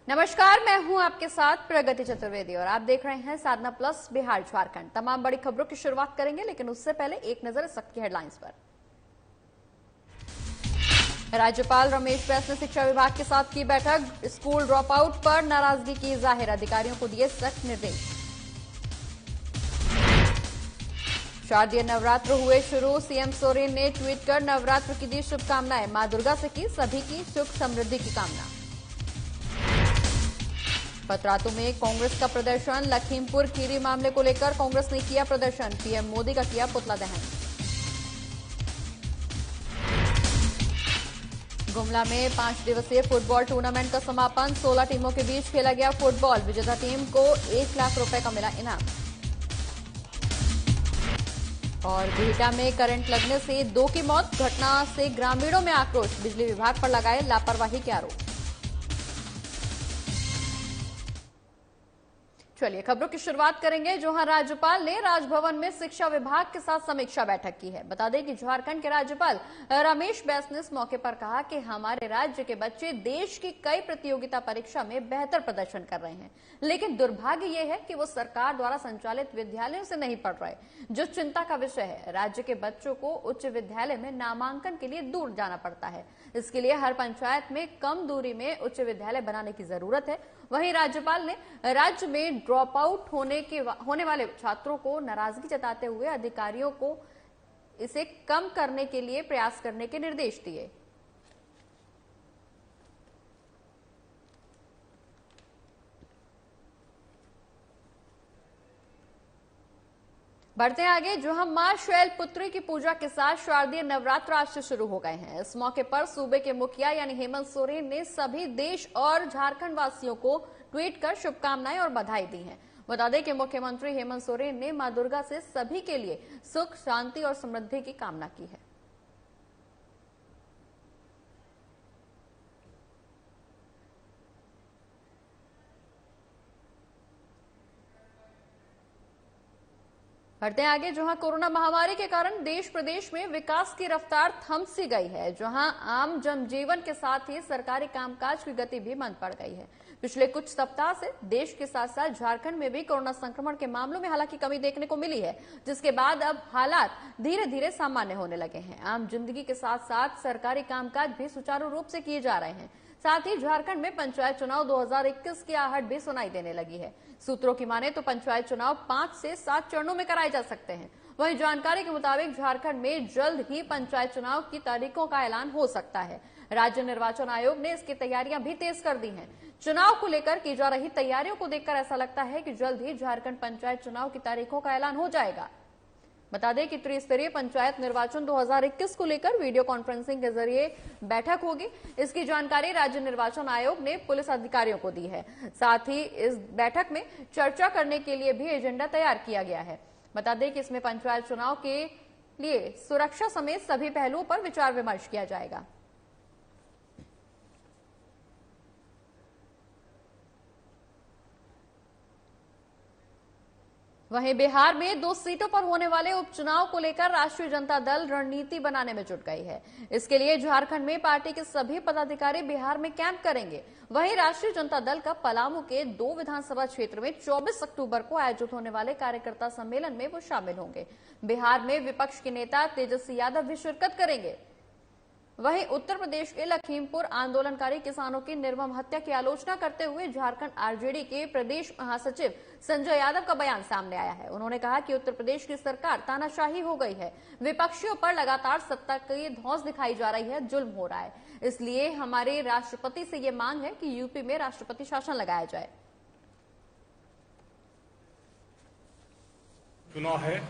नमस्कार, मैं हूं आपके साथ प्रगति चतुर्वेदी और आप देख रहे हैं साधना प्लस बिहार झारखंड। तमाम बड़ी खबरों की शुरुआत करेंगे, लेकिन उससे पहले एक नजर इस वक्त की हेडलाइंस पर। राज्यपाल रमेश बैस ने शिक्षा विभाग के साथ की बैठक, स्कूल ड्रॉप आउट पर नाराजगी की जाहिर, अधिकारियों को दिए सख्त निर्देश। शारदीय नवरात्र हुए शुरू, सीएम सोरेन ने ट्वीट कर नवरात्र की दी शुभकामनाएं, मां दुर्गा से की सभी की सुख समृद्धि की कामना। पतरातू में कांग्रेस का प्रदर्शन, लखीमपुर खीरी मामले को लेकर कांग्रेस ने किया प्रदर्शन, पीएम मोदी का किया पुतला दहन। गुमला में 5 दिवसीय फुटबॉल टूर्नामेंट का समापन, 16 टीमों के बीच खेला गया फुटबॉल, विजेता टीम को 1 लाख रुपए का मिला इनाम। और बिहटा में करंट लगने से 2 की मौत, घटना से ग्रामीणों में आक्रोश, बिजली विभाग पर लगाए लापरवाही के आरोप। चलिए खबरों की शुरुआत करेंगे, जहां राज्यपाल ने राजभवन में शिक्षा विभाग के साथ समीक्षा बैठक की है। बता दें कि झारखंड के राज्यपाल रमेश बैस ने इस मौके पर कहा कि हमारे राज्य के बच्चे देश की कई प्रतियोगिता परीक्षा में बेहतर प्रदर्शन कर रहे हैं, लेकिन दुर्भाग्य यह है कि वो सरकार द्वारा संचालित विद्यालयों से नहीं पढ़ रहे, जो चिंता का विषय है। राज्य के बच्चों को उच्च विद्यालय में नामांकन के लिए दूर जाना पड़ता है, इसके लिए हर पंचायत में कम दूरी में उच्च विद्यालय बनाने की जरूरत है। वहीं राज्यपाल ने राज्य में ड्रॉप आउट होने वाले छात्रों को नाराजगी जताते हुए अधिकारियों को इसे कम करने के लिए प्रयास करने के निर्देश दिए। बढ़ते आगे, जहां मां शैलपुत्री की पूजा के साथ शारदीय नवरात्र आज से शुरू हो गए हैं। इस मौके पर सूबे के मुखिया यानी हेमंत सोरेन ने सभी देश और झारखंड वासियों को ट्वीट कर शुभकामनाएं और बधाई दी हैं। बता दें कि मुख्यमंत्री हेमंत सोरेन ने मां दुर्गा से सभी के लिए सुख, शांति और समृद्धि की कामना की है। बढ़ते आगे, जहां कोरोना महामारी के कारण देश प्रदेश में विकास की रफ्तार थम सी गई है, जहां आम जनजीवन के साथ ही सरकारी कामकाज की गति भी मंद पड़ गई है। पिछले कुछ सप्ताह से देश के साथ साथ झारखंड में भी कोरोना संक्रमण के मामलों में हालांकि कमी देखने को मिली है, जिसके बाद अब हालात धीरे धीरे सामान्य होने लगे हैं। आम जिंदगी के साथ साथ सरकारी कामकाज भी सुचारू रूप से किए जा रहे हैं। साथ ही झारखंड में पंचायत चुनाव 2021 की आहट भी सुनाई देने लगी है। सूत्रों की माने तो पंचायत चुनाव 5 से 7 चरणों में कराए जा सकते हैं। वहीं जानकारी के मुताबिक झारखंड में जल्द ही पंचायत चुनाव की तारीखों का ऐलान हो सकता है। राज्य निर्वाचन आयोग ने इसकी तैयारियां भी तेज कर दी हैं। चुनाव को लेकर की जा रही तैयारियों को देखकर ऐसा लगता है कि जल्द ही झारखंड पंचायत चुनाव की तारीखों का ऐलान हो जाएगा। बता दें कि त्रिस्तरीय पंचायत निर्वाचन 2021 को लेकर वीडियो कॉन्फ्रेंसिंग के जरिए बैठक होगी। इसकी जानकारी राज्य निर्वाचन आयोग ने पुलिस अधिकारियों को दी है। साथ ही इस बैठक में चर्चा करने के लिए भी एजेंडा तैयार किया गया है। बता दें कि इसमें पंचायत चुनाव के लिए सुरक्षा समेत सभी पहलुओं पर विचार विमर्श किया जाएगा। वहीं बिहार में 2 सीटों पर होने वाले उपचुनाव को लेकर राष्ट्रीय जनता दल रणनीति बनाने में जुट गई है। इसके लिए झारखंड में पार्टी के सभी पदाधिकारी बिहार में कैंप करेंगे। वहीं राष्ट्रीय जनता दल का पलामू के 2 विधानसभा क्षेत्र में 24 अक्टूबर को आयोजित होने वाले कार्यकर्ता सम्मेलन में वो शामिल होंगे। बिहार में विपक्ष के नेता तेजस्वी यादव भी शिरकत करेंगे। वहीं उत्तर प्रदेश के लखीमपुर आंदोलनकारी किसानों की निर्मम हत्या की आलोचना करते हुए झारखंड आरजेडी के प्रदेश महासचिव संजय यादव का बयान सामने आया है। उन्होंने कहा कि उत्तर प्रदेश की सरकार तानाशाही हो गई है, विपक्षियों पर लगातार सत्ता की धौंस दिखाई जा रही है, जुल्म हो रहा है। इसलिए हमारे राष्ट्रपति से ये मांग है कि यूपी में राष्ट्रपति शासन लगाया जाए। चुनाव है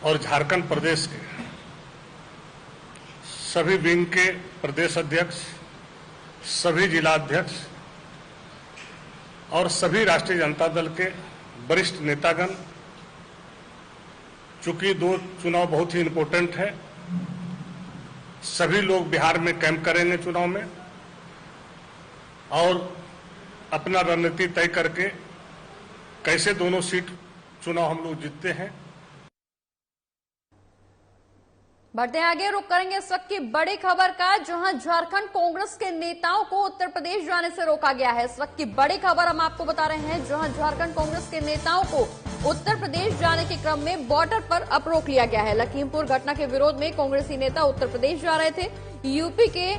और झारखंड प्रदेश के सभी विंग के प्रदेश अध्यक्ष, सभी जिलाध्यक्ष और सभी राष्ट्रीय जनता दल के वरिष्ठ नेतागण, चूंकि 2 चुनाव बहुत ही इंपॉर्टेंट है, सभी लोग बिहार में कैंप करेंगे चुनाव में और अपना रणनीति तय करके कैसे दोनों सीट चुनाव हम लोग जीतते हैं। बढ़ते आगे, रुक करेंगे इस वक्त की बड़ी खबर का, जहां झारखंड कांग्रेस के नेताओं को उत्तर प्रदेश जाने से रोका गया है। इस वक्त की बड़ी खबर हम आपको बता रहे हैं, जहां झारखंड कांग्रेस के नेताओं को उत्तर प्रदेश जाने के क्रम में बॉर्डर पर अब रोक लिया गया है। लखीमपुर घटना के विरोध में कांग्रेसी नेता उत्तर प्रदेश जा रहे थे। यूपी के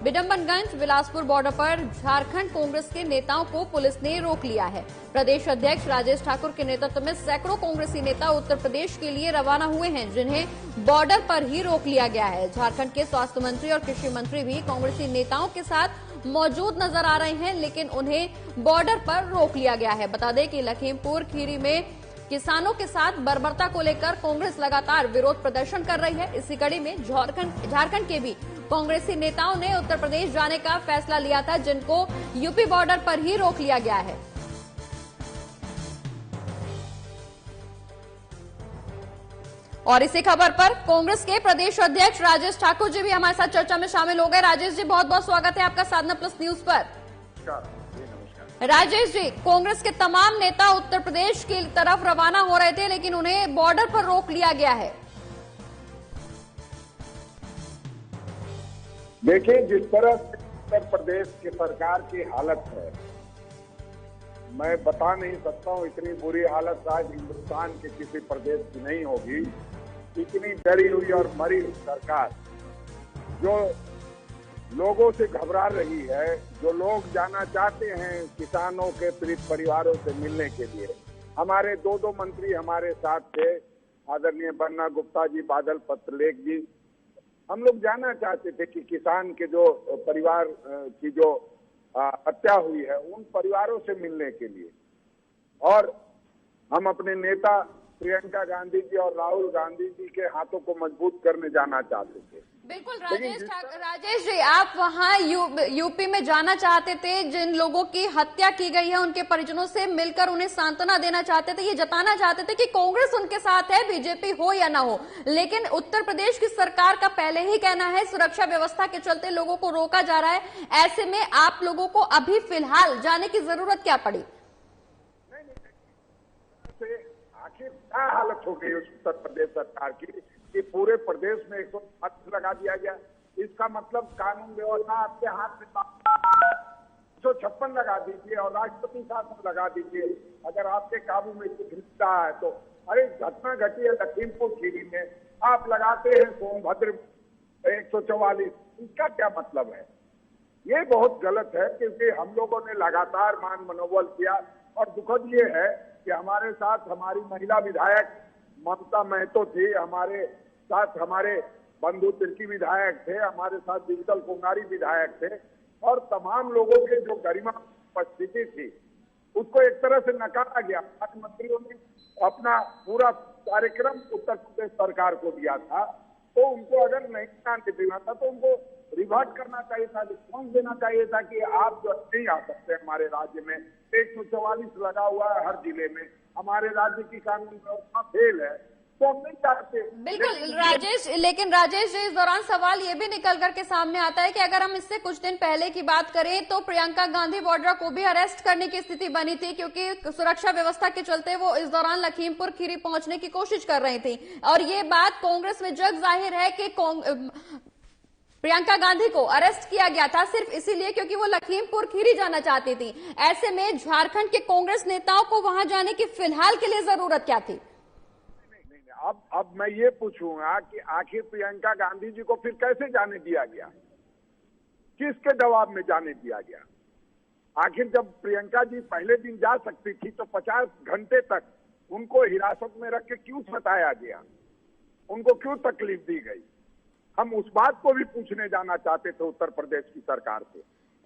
बिडम्बनगंज बिलासपुर बॉर्डर पर झारखंड कांग्रेस के नेताओं को पुलिस ने रोक लिया है। प्रदेश अध्यक्ष राजेश ठाकुर के नेतृत्व में सैकड़ों कांग्रेसी नेता उत्तर प्रदेश के लिए रवाना हुए हैं, जिन्हें बॉर्डर पर ही रोक लिया गया है। झारखंड के स्वास्थ्य मंत्री और कृषि मंत्री भी कांग्रेसी नेताओं के साथ मौजूद नजर आ रहे हैं, लेकिन उन्हें बॉर्डर पर रोक लिया गया है। बता दें कि लखीमपुर खीरी में किसानों के साथ बर्बरता को लेकर कांग्रेस लगातार विरोध प्रदर्शन कर रही है। इसी कड़ी में झारखंड के भी कांग्रेसी नेताओं ने उत्तर प्रदेश जाने का फैसला लिया था, जिनको यूपी बॉर्डर पर ही रोक लिया गया है। और इसी खबर पर कांग्रेस के प्रदेश अध्यक्ष राजेश ठाकुर जी भी हमारे साथ चर्चा में शामिल हो गए। राजेश जी, बहुत बहुत स्वागत है आपका साधना प्लस न्यूज पर। राजेश जी, कांग्रेस के तमाम नेता उत्तर प्रदेश की तरफ रवाना हो रहे थे, लेकिन उन्हें बॉर्डर पर रोक लिया गया है। देखिए, जिस तरह से उत्तर प्रदेश की सरकार की हालत है, मैं बता नहीं सकता हूँ। इतनी बुरी हालत शायद हिंदुस्तान के किसी प्रदेश की नहीं होगी। इतनी डरी हुई और मरी हुई सरकार, जो लोगों से घबरा रही है, जो लोग जाना चाहते हैं किसानों के पीड़ित परिवारों से मिलने के लिए। हमारे दो मंत्री हमारे साथ थे, आदरणीय बन्ना गुप्ता जी, बादल पत्रलेख जी। हम लोग जानना चाहते थे कि किसान के जो परिवार की जो हत्या हुई है, उन परिवारों से मिलने के लिए, और हम अपने नेता प्रियंका गांधी जी और राहुल गांधी जी के हाथों को मजबूत करने जाना चाहते थे। बिल्कुल राजेश जी, आप वहां यूपी में जाना चाहते थे, जिन लोगों की हत्या की गई है उनके परिजनों से मिलकर उन्हें सांत्वना देना चाहते थे, ये जताना चाहते थे कि कांग्रेस उनके साथ है, बीजेपी हो या ना हो। लेकिन उत्तर प्रदेश की सरकार का पहले ही कहना है सुरक्षा व्यवस्था के चलते लोगों को रोका जा रहा है। ऐसे में आप लोगों को अभी फिलहाल जाने की जरूरत क्या पड़ी? आखिर क्या हालत हो गई उत्तर प्रदेश सरकार की कि पूरे प्रदेश में 158 लगा दिया गया। इसका मतलब कानून व्यवस्था आपके हाथ में 156 लगा दीजिए और राष्ट्रपति शासन लगा दीजिए। अगर आपके काबू में कुछ हिस्सा है तो, अरे घटना घटी है लखीमपुर खीरी में, आप लगाते हैं सोनभद्र 144, इसका क्या मतलब है? ये बहुत गलत है, क्योंकि हम लोगों ने लगातार मान मनोबल किया। और दुखद ये है कि हमारे साथ हमारी महिला विधायक ममता महतो थी, हमारे साथ हमारे बंधु तिर्की विधायक थे, हमारे साथ डिजिटल कुंगारी विधायक थे, और तमाम लोगों के जो गरिमा उपस्थिति थी उसको एक तरह से नकारा गया। मुख्यमंत्रियों ने अपना पूरा कार्यक्रम उत्तर प्रदेश सरकार को दिया था, तो उनको अगर नहीं जाने देना था तो उनको रिवर्ट करना चाहिए था, रिस्पॉन्स देना चाहिए था कि आप जो नहीं आ सकते हमारे राज्य में। 144 लगा हुआ है हर जिले में, हमारे राज्य की कानून व्यवस्था फेल है, तो हम नहीं चाहते। बिल्कुल राजेश, लेकिन राजेश जी, इस दौरान सवाल ये भी निकल करके सामने आता है कि अगर हम इससे कुछ दिन पहले की बात करें तो प्रियंका गांधी वाड्रा को भी अरेस्ट करने की स्थिति बनी थी, क्योंकि सुरक्षा व्यवस्था के चलते वो इस दौरान लखीमपुर खीरी पहुंचने की कोशिश कर रही थी। और ये बात कांग्रेस में जग जाहिर है कि प्रियंका गांधी को अरेस्ट किया गया था सिर्फ इसीलिए क्योंकि वो लखीमपुर खीरी जाना चाहती थी। ऐसे में झारखंड के कांग्रेस नेताओं को वहां जाने की फिलहाल के लिए जरूरत क्या थी? अब मैं ये पूछूंगा कि आखिर प्रियंका गांधी जी को फिर कैसे जाने दिया गया, किसके दबाव में जाने दिया गया? आखिर जब प्रियंका जी पहले दिन जा सकती थी तो 50 घंटे तक उनको हिरासत में रख के क्यों सताया गया, उनको क्यों तकलीफ दी गई? हम उस बात को भी पूछने जाना चाहते थे उत्तर प्रदेश की सरकार से।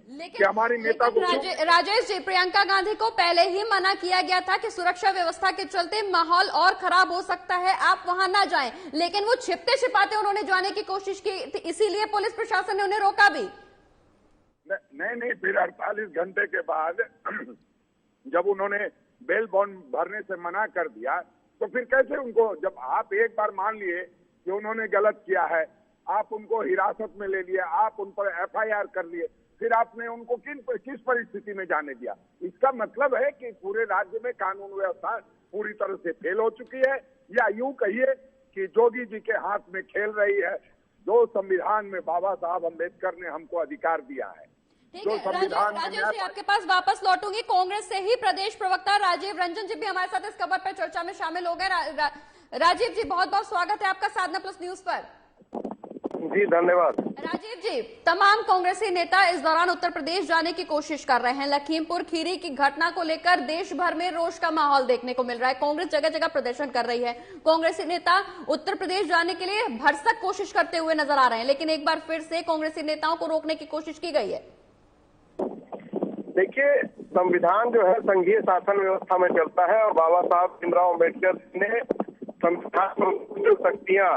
लेकिन हमारी नेता को राजेश जी, प्रियंका गांधी को पहले ही मना किया गया था कि सुरक्षा व्यवस्था के चलते माहौल और खराब हो सकता है, आप वहां ना जाएं, लेकिन वो छिपते छिपाते उन्होंने जाने की कोशिश की, इसीलिए पुलिस प्रशासन ने उन्हें रोका भी। नहीं, फिर 48 घंटे के बाद जब उन्होंने बेल बॉन्ड भरने से मना कर दिया तो फिर कैसे उनको, जब आप एक बार मान लिए कि उन्होंने गलत किया है, आप उनको हिरासत में ले लिए, आप उन पर FIR कर लिए, फिर आपने उनको किस परिस्थिति में जाने दिया? इसका मतलब है कि पूरे राज्य में कानून व्यवस्था पूरी तरह से फेल हो चुकी है, या यूं कहिए कि जोगी जी के हाथ में खेल रही है। जो संविधान में बाबा साहब अम्बेडकर ने हमको अधिकार दिया है, ठीक है। राजीव जी, आपके पास वापस लौटूंगी। कांग्रेस से ही प्रदेश प्रवक्ता राजीव रंजन जी भी हमारे साथ इस खबर पर चर्चा में शामिल हो गए। राजीव जी, बहुत बहुत स्वागत है आपका साधना प्लस न्यूज पर। जी धन्यवाद। राजीव जी, तमाम कांग्रेसी नेता इस दौरान उत्तर प्रदेश जाने की कोशिश कर रहे हैं। लखीमपुर खीरी की घटना को लेकर देश भर में रोष का माहौल देखने को मिल रहा है। कांग्रेस जगह जगह प्रदर्शन कर रही है। कांग्रेसी नेता उत्तर प्रदेश जाने के लिए भरसक कोशिश करते हुए नजर आ रहे हैं, लेकिन एक बार फिर से कांग्रेसी नेताओं को रोकने की कोशिश की गई है। देखिए, संविधान जो है संघीय शासन व्यवस्था में चलता है और बाबा साहब भीमराव अम्बेडकर ने संविधान में जो शक्तियां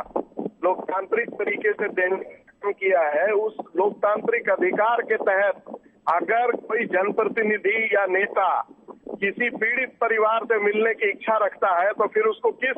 लोकतांत्रिक तरीके से देने का काम किया है, उस लोकतांत्रिक अधिकार के तहत अगर कोई जनप्रतिनिधि या नेता किसी पीड़ित परिवार से मिलने की इच्छा रखता है तो फिर उसको किस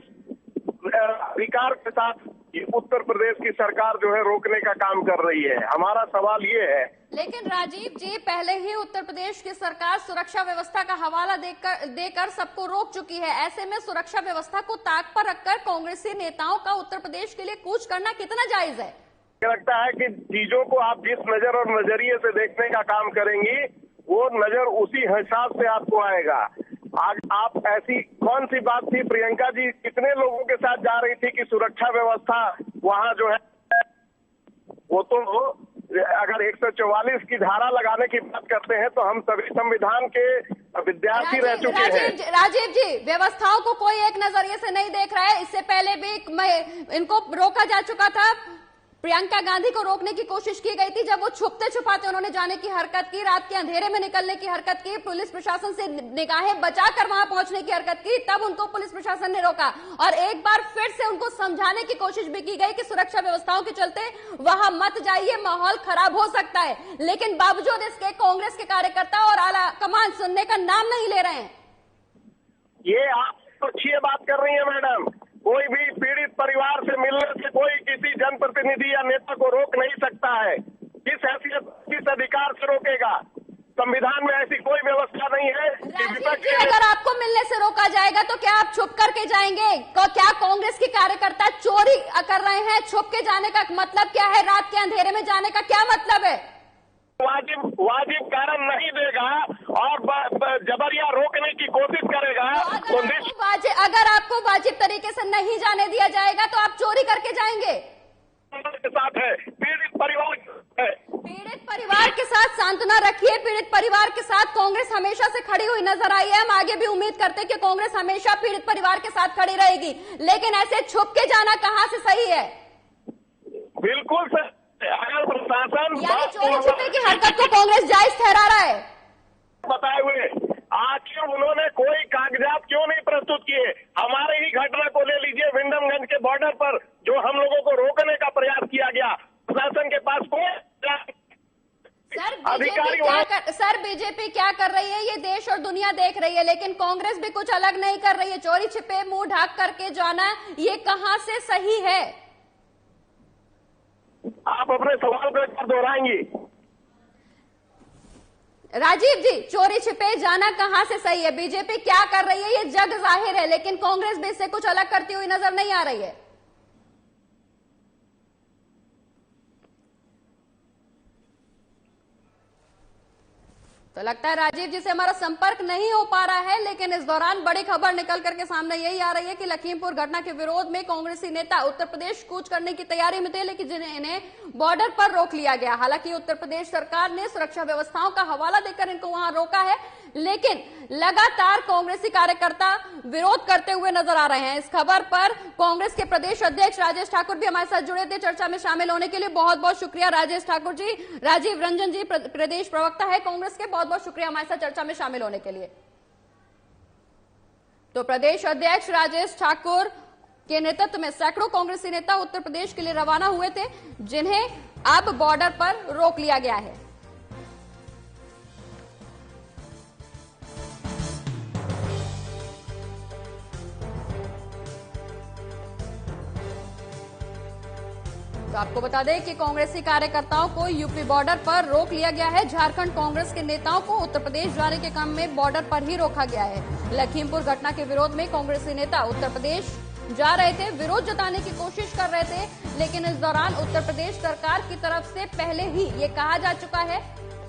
अधिकार के साथ उत्तर प्रदेश की सरकार जो है रोकने का काम कर रही है। हमारा सवाल ये है। लेकिन राजीव जी, पहले ही उत्तर प्रदेश की सरकार सुरक्षा व्यवस्था का हवाला देकर सबको रोक चुकी है। ऐसे में सुरक्षा व्यवस्था को ताक पर रखकर कांग्रेसी नेताओं का उत्तर प्रदेश के लिए कूच करना कितना जायज है? लगता है कि चीजों को आप जिस नजर और नजरिए से देखने का काम करेंगी, वो नजर उसी हिसाब से आपको आएगा। आज आप ऐसी कौन सी बात थी, प्रियंका जी कितने लोगों के साथ जा रही थी कि सुरक्षा व्यवस्था वहाँ जो है, वो तो अगर 144 की धारा लगाने की बात करते हैं तो हम सभी संविधान के विद्यार्थी रह चुके हैं। राजीव जी, व्यवस्थाओं को कोई एक नजरिए से नहीं देख रहा है। इससे पहले भी इनको रोका जा चुका था। प्रियंका गांधी को रोकने की कोशिश की गई थी जब वो छुपते छुपाते उन्होंने जाने की हरकत की, रात के अंधेरे में निकलने की हरकत की, पुलिस प्रशासन से निगाहें बचाकर वहां पहुंचने की हरकत की, तब उनको पुलिस प्रशासन ने रोका। और एक बार फिर से उनको समझाने की कोशिश भी की गई कि सुरक्षा व्यवस्थाओं के चलते वहां मत जाइए, माहौल खराब हो सकता है। लेकिन बावजूद इसके कांग्रेस के कार्यकर्ता और आला कमान सुनने का नाम नहीं ले रहे हैं। ये आप तो अच्छी बात कर रही है मैडम। कोई भी पीड़ित परिवार से मिलने से कोई किसी जनप्रतिनिधि या नेता को रोक नहीं सकता है। किस हैसियत, किस अधिकार से रोकेगा? संविधान में ऐसी कोई व्यवस्था नहीं है कि विपक्ष। अगर आपको मिलने से रोका जाएगा तो क्या आप छुप करके जाएंगे? क्या कांग्रेस के कार्यकर्ता चोरी कर रहे हैं? छुप के जाने का मतलब क्या है? रात के अंधेरे में जाने का क्या मतलब है? वाजिब कारण नहीं देगा और जबरिया रोकने की कोशिश करेगा तो अगर आपको वाजिब तरीके से नहीं जाने दिया जाएगा तो आप चोरी करके जाएंगे। के साथ है पीड़ित परिवार है। पीड़ित परिवार के साथ सांत्वना रखिए। पीड़ित परिवार के साथ कांग्रेस हमेशा से खड़ी हुई नजर आई है। हम आगे भी उम्मीद करते हैं कि कांग्रेस हमेशा पीड़ित परिवार के साथ खड़ी रहेगी। लेकिन ऐसे छुप के जाना कहां से सही है? बिल्कुल सर, अगर प्रशासन यानी चोरी छिपे की हरकत को कांग्रेस जायज ठहरा रहा है। बताए हुए आखिर उन्होंने कोई कागजात क्यों नहीं प्रस्तुत किए? हमारे ही घटना को ले लीजिए, विंडमगंज के बॉर्डर पर जो हम लोगों को रोकने का प्रयास किया गया, प्रशासन के पास कोई अधिकारी। सर बीजेपी क्या कर रही है ये देश और दुनिया देख रही है, लेकिन कांग्रेस भी कुछ अलग नहीं कर रही है। चोरी छिपे मुंह ढक करके जाना ये कहां से सही है? आप अपने सवाल को एक बार दोहराएंगी? राजीव जी, चोरी छिपे जाना कहां से सही है? बीजेपी क्या कर रही है ये जग जाहिर है, लेकिन कांग्रेस भी इससे कुछ अलग करती हुई नजर नहीं आ रही है। तो लगता है राजीव जी से हमारा संपर्क नहीं हो पा रहा है। लेकिन इस दौरान बड़ी खबर निकल करके सामने यही आ रही है कि लखीमपुर घटना के विरोध में कांग्रेसी नेता उत्तर प्रदेश कूच करने की तैयारी में थे, लेकिन इन्हें बॉर्डर पर रोक लिया गया। हालांकि उत्तर प्रदेश सरकार ने सुरक्षा व्यवस्थाओं का हवाला देकर इनको वहां रोका है, लेकिन लगातार कांग्रेसी कार्यकर्ता विरोध करते हुए नजर आ रहे हैं। इस खबर पर कांग्रेस के प्रदेश अध्यक्ष राजेश ठाकुर भी हमारे साथ जुड़े थे चर्चा में शामिल होने के लिए। बहुत बहुत शुक्रिया राजेश ठाकुर जी। राजीव रंजन जी प्रदेश प्रवक्ता है कांग्रेस के, बहुत बहुत शुक्रिया हमारे साथ चर्चा में शामिल होने के लिए। तो प्रदेश अध्यक्ष राजेश ठाकुर के नेतृत्व में सैकड़ों कांग्रेसी नेता उत्तर प्रदेश के लिए रवाना हुए थे, जिन्हें अब बॉर्डर पर रोक लिया गया है। तो आपको बता दें कि कांग्रेसी कार्यकर्ताओं को यूपी बॉर्डर पर रोक लिया गया है। झारखंड कांग्रेस के नेताओं को उत्तर प्रदेश जाने के क्रम में बॉर्डर पर ही रोका गया है। लखीमपुर घटना के विरोध में कांग्रेसी नेता उत्तर प्रदेश जा रहे थे, विरोध जताने की कोशिश कर रहे थे, लेकिन इस दौरान उत्तर प्रदेश सरकार की तरफ से पहले ही ये कहा जा चुका है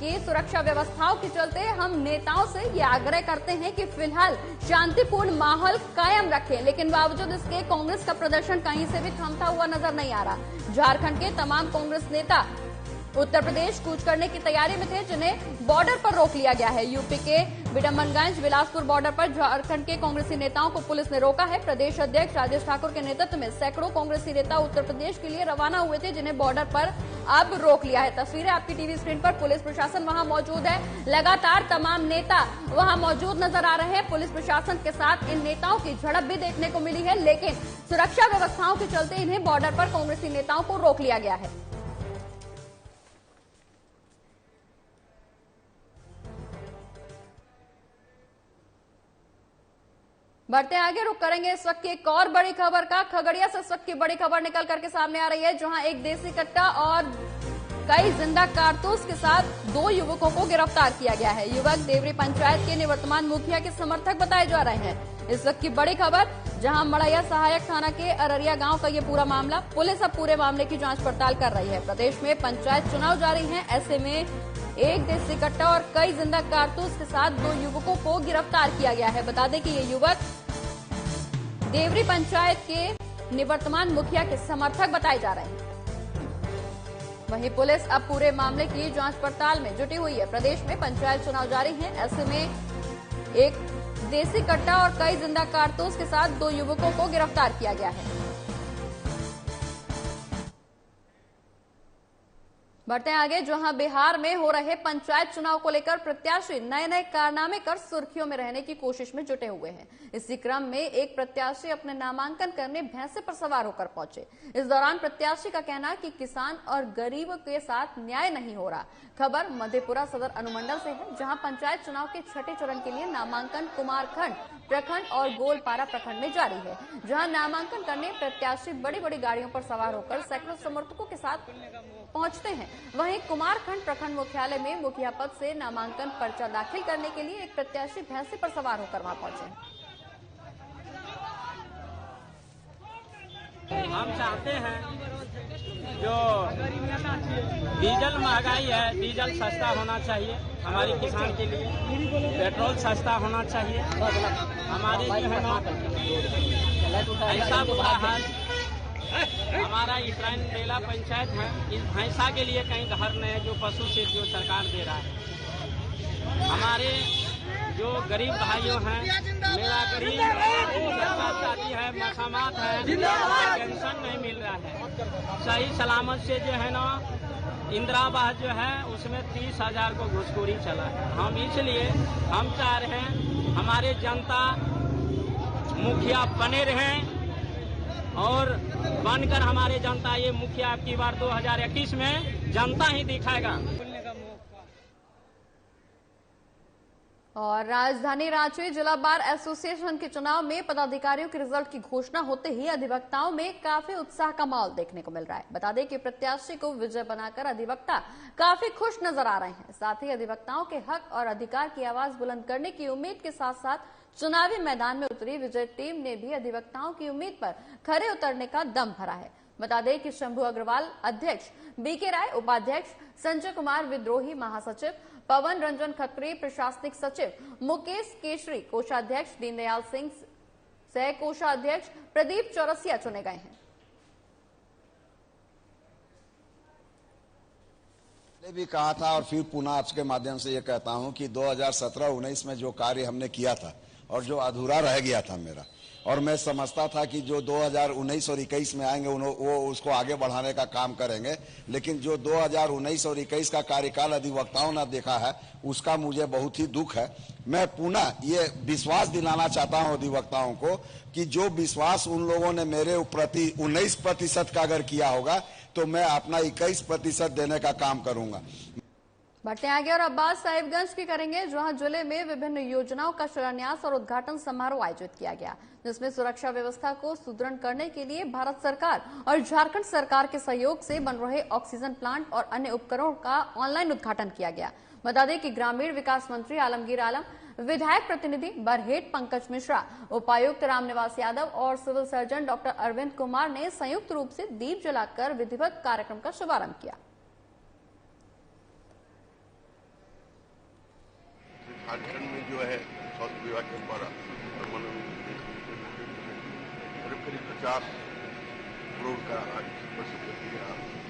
कि सुरक्षा व्यवस्थाओं के चलते हम नेताओं से ये आग्रह करते हैं कि फिलहाल शांतिपूर्ण माहौल कायम रखें। लेकिन बावजूद इसके कांग्रेस का प्रदर्शन कहीं से भी थमता हुआ नजर नहीं आ रहा। झारखंड के तमाम कांग्रेस नेता उत्तर प्रदेश कूच करने की तैयारी में थे, जिन्हें बॉर्डर पर रोक लिया गया है। यूपी के विडम्बनगंज बिलासपुर बॉर्डर पर झारखंड के कांग्रेसी नेताओं को पुलिस ने रोका है। प्रदेश अध्यक्ष राजेश ठाकुर के नेतृत्व में सैकड़ों कांग्रेसी नेता उत्तर प्रदेश के लिए रवाना हुए थे, जिन्हें बॉर्डर पर अब रोक लिया है। तस्वीरें आपकी टीवी स्क्रीन पर, पुलिस प्रशासन वहां मौजूद है, लगातार तमाम नेता वहां मौजूद नजर आ रहे हैं। पुलिस प्रशासन के साथ इन नेताओं की झड़प भी देखने को मिली है, लेकिन सुरक्षा व्यवस्थाओं के चलते इन्हें बॉर्डर पर कांग्रेसी नेताओं को रोक लिया गया है। बढ़ते आगे, रुक करेंगे इस वक्त की एक और बड़ी खबर का। खगड़िया से इस वक्त की बड़ी खबर निकल करके सामने आ रही है, जहां एक देसी कट्टा और कई जिंदा कारतूस के साथ 2 युवकों को गिरफ्तार किया गया है। युवक देवरी पंचायत के निवर्तमान मुखिया के समर्थक बताए जा रहे हैं। इस वक्त की बड़ी खबर, जहां मड़ैया सहायक थाना के अररिया गांव का ये पूरा मामला। पुलिस अब पूरे मामले की जांच पड़ताल कर रही है। प्रदेश में पंचायत चुनाव जारी है, ऐसे में एक देसी कट्टा और कई जिंदा कारतूस के साथ 2 युवकों को गिरफ्तार किया गया है। बता दें कि ये युवक देवरी पंचायत के निवर्तमान मुखिया के समर्थक बताए जा रहे हैं। वहीं पुलिस अब पूरे मामले की जांच पड़ताल में जुटी हुई है। प्रदेश में पंचायत चुनाव जारी है, ऐसे में एक देसी कट्टा और कई जिंदा कारतूस के साथ 2 युवकों को गिरफ्तार किया गया है। बढ़ते आगे, जहां बिहार में हो रहे पंचायत चुनाव को लेकर प्रत्याशी नए नए कारनामे कर सुर्खियों में रहने की कोशिश में जुटे हुए हैं। इसी क्रम में एक प्रत्याशी अपने नामांकन करने भैंसे पर सवार होकर पहुंचे। इस दौरान प्रत्याशी का कहना कि किसान और गरीब के साथ न्याय नहीं हो रहा। खबर मधेपुरा सदर अनुमंडल से है, जहां पंचायत चुनाव के छठे चरण के लिए नामांकन कुमारखंड प्रखंड और गोलपारा प्रखंड में जारी है, जहां नामांकन करने प्रत्याशी बड़ी बड़ी गाड़ियों पर सवार होकर सैकड़ों समर्थकों के साथ पहुंचते हैं। वहीं कुमारखंड प्रखंड मुख्यालय में मुखिया पद से नामांकन पर्चा दाखिल करने के लिए एक प्रत्याशी भैंसे पर सवार होकर वहां पहुंचे। हम चाहते हैं जो डीजल महंगाई है, डीजल सस्ता होना चाहिए हमारे किसान के लिए, पेट्रोल सस्ता होना चाहिए। हमारे जो है ना ऐसा बुरा हाल, हमारा इसराइन बेला पंचायत है, इस भैंसा के लिए कहीं घर नहीं है जो पशु से जो सरकार दे रहा है। हमारे जो गरीब भाइयों हैं, मेरा गरीब साथी है, मकामात है, पेंशन नहीं मिल रहा है। सही सलामत से जो है ना इंदिरा आवास जो है उसमें 30,000 को घुसखोरी चला है। हम इसलिए हम चाह रहे हैं हमारे जनता मुखिया बने रहें और बनकर हमारे जनता ये मुखिया की बार 2021 में जनता ही दिखाएगा। और राजधानी रांची जिला बार एसोसिएशन के चुनाव में पदाधिकारियों के रिजल्ट की घोषणा होते ही अधिवक्ताओं में काफी उत्साह का माहौल देखने को मिल रहा है। बता दें कि प्रत्याशी को विजय बनाकर अधिवक्ता काफी खुश नजर आ रहे हैं। साथ ही अधिवक्ताओं के हक और अधिकार की आवाज बुलंद करने की उम्मीद के साथ साथ चुनावी मैदान में उतरी विजय टीम ने भी अधिवक्ताओं की उम्मीद पर खरे उतरने का दम भरा है। बता दें कि शंभू अग्रवाल अध्यक्ष, बीके राय उपाध्यक्ष, संजय कुमार विद्रोही महासचिव, पवन रंजन खत्री प्रशासनिक सचिव, मुकेश केशरी कोषाध्यक्ष, दीनदयाल सिंह सह कोषाध्यक्ष, प्रदीप चौरसिया चुने गए हैं। भी कहा था और फिर पुनः आपके माध्यम से ये कहता हूं कि 2017-19 में जो कार्य हमने किया था और जो अधूरा रह गया था मेरा, और मैं समझता था कि जो 2019 और 21 में आएंगे वो उसको आगे बढ़ाने का काम करेंगे, लेकिन जो 2019 और 21 का कार्यकाल अधिवक्ताओं ने देखा है उसका मुझे बहुत ही दुख है। मैं पुनः ये विश्वास दिलाना चाहता हूं अधिवक्ताओं को कि जो विश्वास उन लोगों ने मेरे प्रति 19% का अगर किया होगा तो मैं अपना 21% देने का काम करूंगा। बढ़ते आगे और अब्बास साहिबगंज की करेंगे, जहां जिले में विभिन्न योजनाओं का शिलान्यास और उद्घाटन समारोह आयोजित किया गया, जिसमें सुरक्षा व्यवस्था को सुदृढ़ करने के लिए भारत सरकार और झारखंड सरकार के सहयोग से बन रहे ऑक्सीजन प्लांट और अन्य उपकरणों का ऑनलाइन उद्घाटन किया गया। बता दें कि ग्रामीण विकास मंत्री आलमगीर आलम, विधायक प्रतिनिधि बरहेट पंकज मिश्रा, उपायुक्त रामनिवास यादव और civil surgeon doctor Arvind Kumar ने संयुक्त रूप से दीप जलाकर विधिवत कार्यक्रम का शुभारंभ किया। झारखंड में जो है स्वास्थ्य विभाग के द्वारा करीब 50 करोड़ का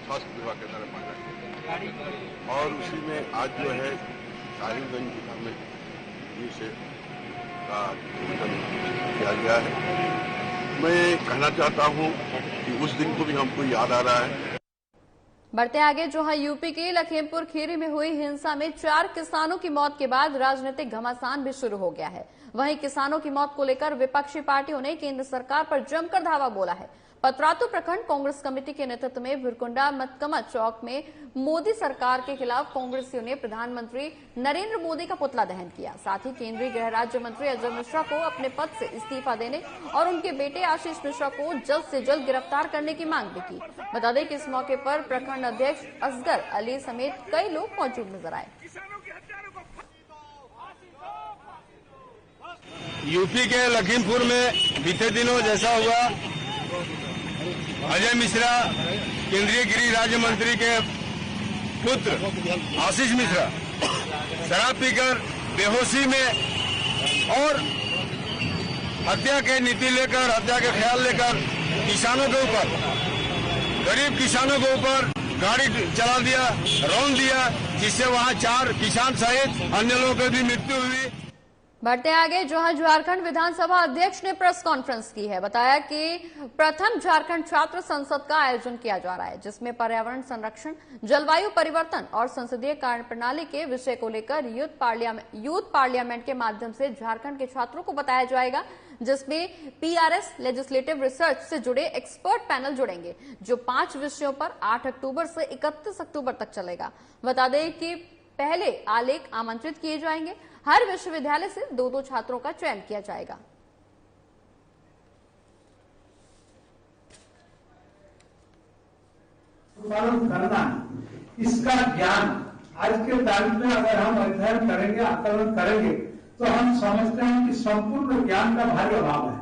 स्वास्थ्य विभाग के द्वारा मांगा गया और उसी में आज जो है साहिबगंज जिला में से का किया गया है। मैं कहना चाहता हूं कि उस दिन को भी हमको याद आ रहा है। बढ़ते आगे, जहां यूपी के लखीमपुर खीरी में हुई हिंसा में 4 किसानों की मौत के बाद राजनीतिक घमासान भी शुरू हो गया है। वहीं किसानों की मौत को लेकर विपक्षी पार्टियों ने केंद्र सरकार पर जमकर धावा बोला है। पतरातू प्रखंड कांग्रेस कमेटी के नेतृत्व में भिरकुंडा मतकमा चौक में मोदी सरकार के खिलाफ कांग्रेसियों ने प्रधानमंत्री नरेंद्र मोदी का पुतला दहन किया। साथ ही केंद्रीय गृह राज्य मंत्री अजय मिश्रा को अपने पद से इस्तीफा देने और उनके बेटे आशीष मिश्रा को जल्द से जल्द गिरफ्तार करने की मांग भी की। बता दें कि इस मौके पर प्रखंड अध्यक्ष असगर अली समेत कई लोग मौजूद नजर आए। यूपी के लखीमपुर में बीते दिनों जैसा हुआ, अजय मिश्रा केंद्रीय गृह राज्य मंत्री के पुत्र आशीष मिश्रा शराब पीकर बेहोशी में और हत्या के नीति लेकर, हत्या के ख्याल लेकर किसानों के ऊपर, गरीब किसानों के ऊपर गाड़ी चला दिया, रौंद दिया, जिससे वहां 4 किसान सहित अन्य लोगों की भी मृत्यु हुई। बढ़ते आगे, जहां झारखंड विधानसभा अध्यक्ष ने प्रेस कॉन्फ्रेंस की है। बताया कि प्रथम झारखंड छात्र संसद का आयोजन किया जा रहा है, जिसमें पर्यावरण संरक्षण, जलवायु परिवर्तन और संसदीय कार्यप्रणाली के विषय को लेकर यूथ पार्लियामेंट के माध्यम से झारखंड के छात्रों को बताया जाएगा, जिसमें पीआरएस लेजिस्लेटिव रिसर्च से जुड़े एक्सपर्ट पैनल जुड़ेंगे, जो 5 विषयों पर 8 अक्टूबर से 31 अक्टूबर तक चलेगा। बता दें कि पहले आलेख आमंत्रित किए जाएंगे। हर विश्वविद्यालय से 2-2 छात्रों का चयन किया जाएगा। करना, इसका ज्ञान आज के तारीख में अगर हम अध्ययन करेंगे, आकलन करेंगे, तो हम समझते हैं कि संपूर्ण ज्ञान का भारी अभाव है।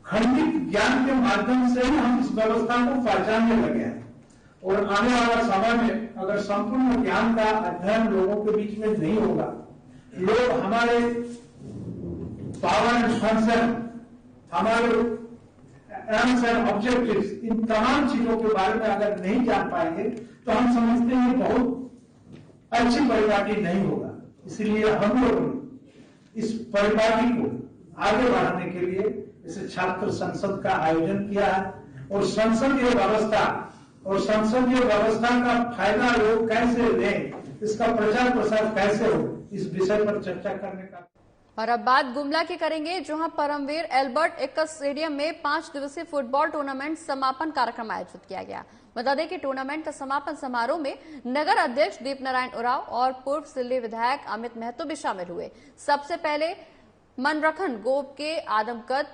खंडित ज्ञान के माध्यम से ही हम इस व्यवस्था को पहचानने लगे हैं और आने वाला समय में अगर संपूर्ण ज्ञान का अध्ययन लोगों के बीच में नहीं होगा, लोग हमारे पावर एंड फंक्शन, हमारे एम्स एंड ऑब्जेक्टिव्स, इन तमाम चीजों के बारे में अगर नहीं जान पाएंगे तो हम समझते हैं बहुत अच्छी परिपाटी नहीं होगा। इसलिए हम लोग इस परिपाटी को आगे बढ़ाने के लिए इस छात्र संसद का आयोजन किया है और संसदीय व्यवस्था का फायदा लोग कैसे लें, इसका प्रचार प्रसार कैसे हो, इस विषय पर चर्चा करने का। और अब बात गुमला की करेंगे, जहां परमवीर एल्बर्ट एक्का स्टेडियम में 5 दिवसीय फुटबॉल टूर्नामेंट समापन कार्यक्रम आयोजित किया गया। बता दें कि टूर्नामेंट का समापन समारोह में नगर अध्यक्ष दीप नारायण उरांव और पूर्व सिल्ली विधायक अमित महतो भी शामिल हुए। सबसे पहले मनरखन गोप के आदमकद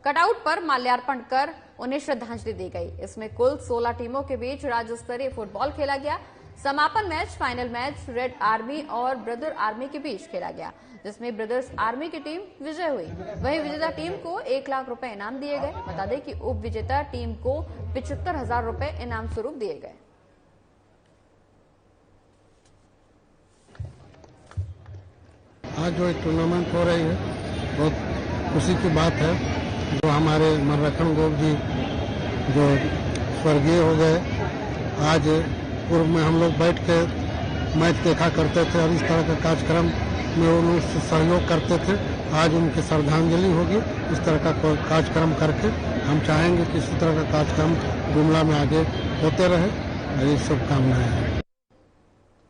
कटआउट पर माल्यार्पण कर उन्हें श्रद्धांजलि दी गई। इसमें कुल 16 टीमों के बीच राज्य स्तरीय फुटबॉल खेला गया। समापन match, final match red army और ब्रदर आर्मी के बीच खेला गया, जिसमें ब्रदर्स आर्मी की टीम विजय हुई। वहीं विजेता टीम को 1 लाख रुपए इनाम दिए गए। बता दें कि उप विजेता टीम को 75,000 रुपए इनाम स्वरूप दिए गए। आज जो टूर्नामेंट हो रही है, बहुत खुशी की बात है। जो हमारे मनरखन गोप जी जो स्वर्गीय हो गए, आज पूर्व में हम लोग बैठ के मैच देखा करते थे और इस तरह का कार्यक्रम में वो लोग सहयोग करते थे। आज उनकी श्रद्धांजलि होगी। इस तरह का कार्यक्रम करके हम चाहेंगे कि इसी तरह का कार्यक्रम गुमला में आगे होते रहे। ये शुभकामनाएं हैं।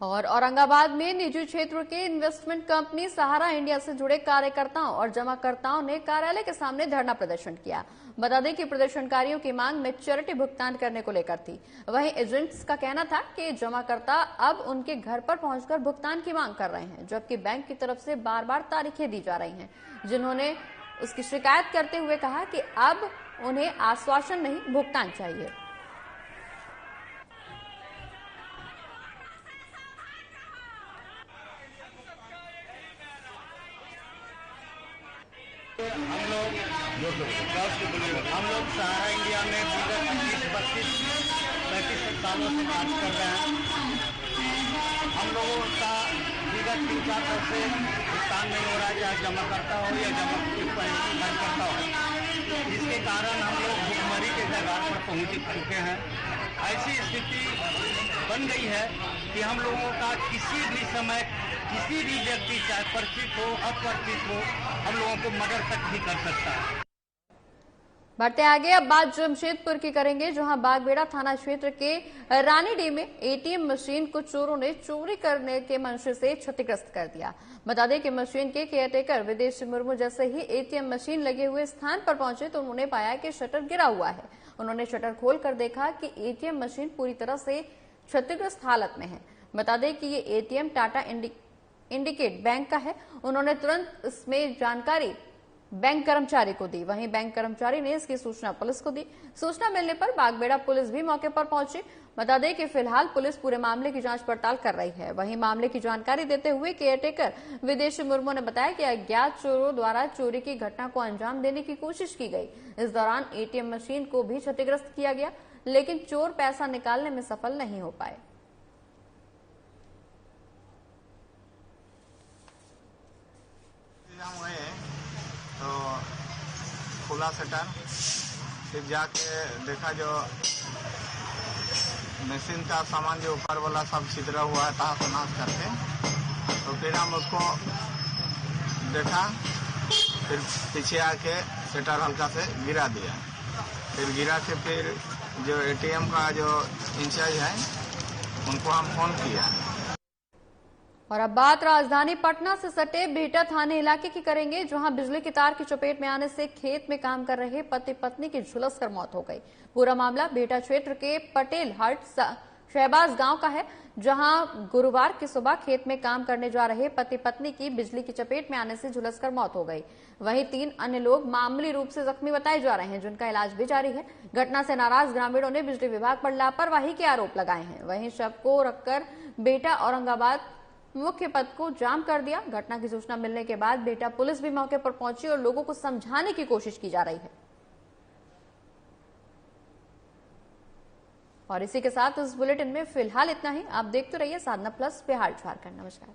और औरंगाबाद में निजी क्षेत्र के इन्वेस्टमेंट कंपनी सहारा इंडिया से जुड़े कार्यकर्ताओं और जमाकर्ताओं ने कार्यालय के सामने धरना प्रदर्शन किया। बता दें कि प्रदर्शनकारियों की मांग मैच्योरिटी भुगतान करने को लेकर थी। वहीं एजेंट्स का कहना था कि जमाकर्ता अब उनके घर पर पहुंचकर भुगतान की मांग कर रहे हैं, जबकि बैंक की तरफ से बार बार तारीखें दी जा रही हैं, जिन्होंने उसकी शिकायत करते हुए कहा कि अब उन्हें आश्वासन नहीं, भुगतान चाहिए। हम लोग सहारा इंडिया में विगत 20-32 सालों से काम कर रहे हैं। हम लोगों का विगत 3-4 साल से भुगतान नहीं हो रहा है, चाहे जमा करता हो या जमा करता हो। इसके कारण हम लोग भुखमरी के कगार पर पहुंच चुके हैं। ऐसी स्थिति बन गई है कि हम लोगों का किसी भी समय किसी भी व्यक्ति, चाहे परिचित हो अपरिचित हो, हम लोगों को मर्डर तक भी कर सकता है। बढ़ते आगे, अब बात जमशेदपुर की करेंगे, जहां बागबेड़ा थाना क्षेत्र के रानीडीह में एटीएम मशीन को चोरों ने चोरी करने के मंशे से क्षतिग्रस्त कर दिया। बता दें कि मशीन के केयरटेकर विदेशी मुर्मू जैसे ही एटीएम मशीन लगे हुए स्थान पर पहुंचे तो उन्होंने पाया कि शटर गिरा हुआ है। उन्होंने शटर खोलकर देखा कि एटीएम मशीन पूरी तरह से क्षतिग्रस्त हालत में है। बता दें कि ये एटीएम टाटा इंडिकेट बैंक का है। उन्होंने तुरंत इसमें जानकारी बैंक कर्मचारी को दी। वहीं बैंक कर्मचारी ने इसकी सूचना पुलिस को दी। सूचना मिलने पर बागबेड़ा पुलिस भी मौके पर पहुंची। बता दें कि फिलहाल पुलिस पूरे मामले की जांच पड़ताल कर रही है। वहीं मामले की जानकारी देते हुए केयरटेकर विदेशी मुर्मू ने बताया कि अज्ञात चोरों द्वारा चोरी की घटना को अंजाम देने की कोशिश की गई। इस दौरान एटीएम मशीन को भी क्षतिग्रस्त किया गया, लेकिन चोर पैसा निकालने में सफल नहीं हो पाए। तो खुला शटर, फिर जाके देखा जो मशीन का सामान जो ऊपर वाला सब छिद्रा हुआ है तहस नहस करके, तो फिर हम उसको देखा, फिर पीछे आके शटर हल्का से गिरा दिया। फिर गिरा के फिर जो एटीएम का जो इंचार्ज है उनको हम फोन किया। और अब बात राजधानी पटना से सटे बिहटा थाने इलाके की करेंगे, जहां बिजली की तार की चपेट में आने से खेत में काम कर रहे पति पत्नी की झुलसकर मौत हो गई। पूरा मामला बिहटा क्षेत्र के पटेल हट शहबाज गांव का है, जहां गुरुवार की सुबह खेत में काम करने जा रहे पति पत्नी की बिजली की चपेट में आने से झुलसकर मौत हो गई। वहीं 3 अन्य लोग मामूली रूप से जख्मी बताए जा रहे हैं, जिनका इलाज भी जारी है। घटना से नाराज ग्रामीणों ने बिजली विभाग पर लापरवाही के आरोप लगाए हैं। वहीं शव को रखकर बिहटा औरंगाबाद मुख्य पथ को जाम कर दिया। घटना की सूचना मिलने के बाद बिहटा पुलिस भी मौके पर पहुंची और लोगों को समझाने की कोशिश की जा रही है। और इसी के साथ इस बुलेटिन में फिलहाल इतना ही। आप देखते रहिए साधना प्लस बिहार झारखंड। नमस्कार।